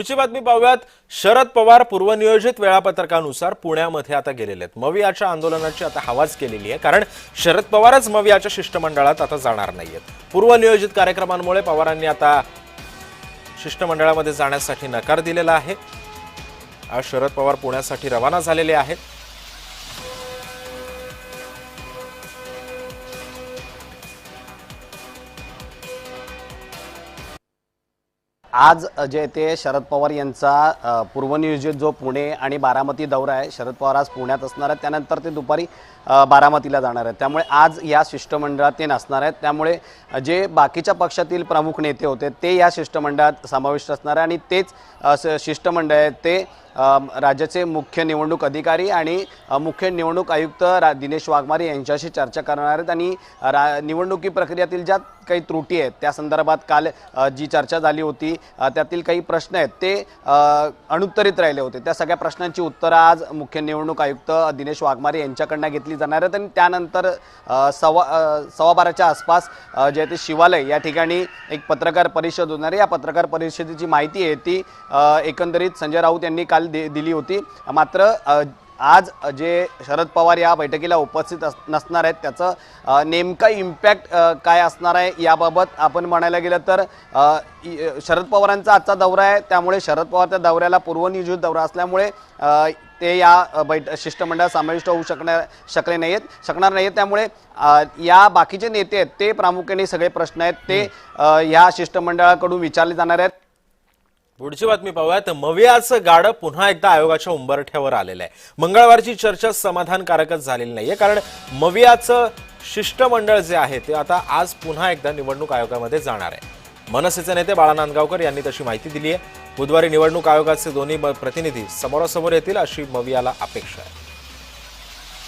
पुढची बातमी पाहूयात। शरद पवार पूर्वनियोजित वेळापत्रकानुसार पुण्यामध्ये आता गेलेले आहेत। मवियाच्या आंदोलनाची आता हवाच केलेली आहे, कारण शरद पवारच मवियाच्या शिष्टमंडळात आता जाणार नाहीयेत। पूर्वनियोजित कार्यक्रमांमुळे पवारांनी आता शिष्टमंडळामध्ये जाण्यासाठी नकार दिलेला आहे। आज शरद पवार पुण्यासाठी रवाना झालेले आहेत। आज जे ते शरद पवार यांचा पूर्वनियोजित जो पुणे आणि बारामती दौरा आहे, शरद पवार आज पुण्यात असणार आहेत, त्यानंतर ते दुपारी बारामतीला जाणार आहेत। त्यामुळे आज या शिष्टमंडळात ते नसणार आहेत। त्यामुळे जे बाकीच्या पक्षातील प्रमुख नेते होते ते या शिष्टमंडळात समाविष्ट असणार आहे आणि तेच शिष्टमंडळ आहे ते राज्याचे मुख्य निवडणूक अधिकारी आणि मुख्य निवडणूक आयुक्त दिनेश वाघमारे यांच्याशी चर्चा करणार आहेत आणि निवडणुकी प्रक्रियेतील ज्या काही त्रुटी आहेत त्या संदर्भात काल जी चर्चा झाली होती त्यातील काही प्रश्न आहेत ते अनुत्तरित राहिले होते। त्या सगळ्या प्रश्नांची उत्तरं आज मुख्य निवडणूक आयुक्त दिनेश वाघमारे यांच्याकडून घेतली जाणार आहेत आणि त्यानंतर सव्वा बाराच्या आसपास जे ते शिवालय या ठिकाणी एक पत्रकार परिषद होणार आहे। या पत्रकार परिषदेची माहिती आहे ती एकंदरीत संजय राऊत यांनी काल दिली होती। मात्र आज जे शरद पवार या बैठकीला उपस्थित नसणार आहेत त्याचं नेमका इम्पॅक्ट काय असणार आहे याबाबत आपण म्हणायला गेलं तर शरद पवारांचा आजचा दौरा आहे, त्यामुळे शरद पवार त्या दौऱ्याला पूर्वनियोजित दौरा असल्यामुळे ते या शिष्टमंडळात समाविष्ट होऊ शकणार नाहीत। त्यामुळे या बाकीचे नेते आहेत ते प्रामुख्याने सगळे प्रश्न आहेत ते या शिष्टमंडळाकडून विचारले जाणार आहेत। पुढची बातमी पाहूयात। मवियाचं गाडं पुन्हा एकदा आयोगाच्या उंबरठ्यावर आलेलं आहे। मंगळवारची चर्चा समाधानकारकच झालेली नाहीये, कारण मवियाचं शिष्टमंडळ जे आहे ते आता आज पुन्हा एकदा निवडणूक आयोगामध्ये जाणार आहे। मनसेचे नेते बाळा नांदगावकर यांनी तशी माहिती दिली आहे। बुधवारी निवडणूक आयोगाचे दोन्ही प्रतिनिधी समोरासमोर येतील अशी मवियाला अपेक्षा आहे।